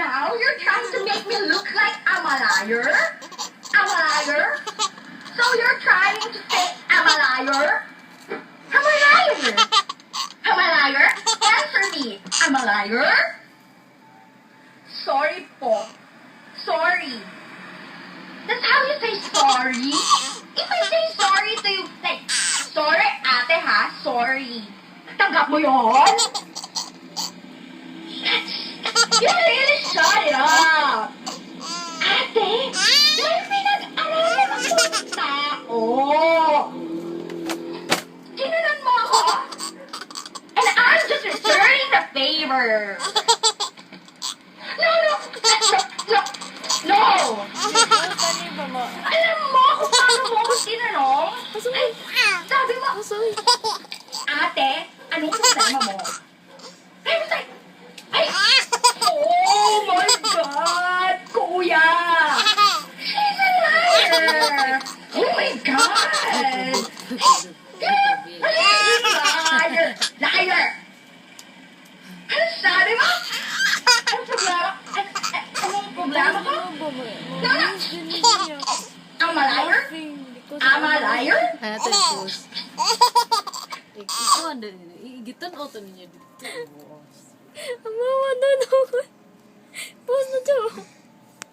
now you're trying to make me look like I'm a liar? I'm a liar? So you're trying to say I'm a liar? I'm a liar! I'm a liar? Answer me! I'm a liar? Sorry po. Sorry. That's how you say sorry? If I say sorry to you, like, sorry ate ha, sorry. Tanggap mo yun? You really shut it up! Ate, may pinag-aralan akong tao. Tinunan mo ako. And I'm just returning the favor. No! Alam mo kung paano mo ako tinanong? Sabi mo, ate, anong problema mo? I was like, oh my God! Kuya! She's a liar! Oh my God! Liar! Liar! Ano sabi mo? Anong problema? Anong problema ko? I'm a liar? I'm a liar? Tapos, ikaw ang igitan o ito ninyo dito. Ang mama doon. Pause na dyan.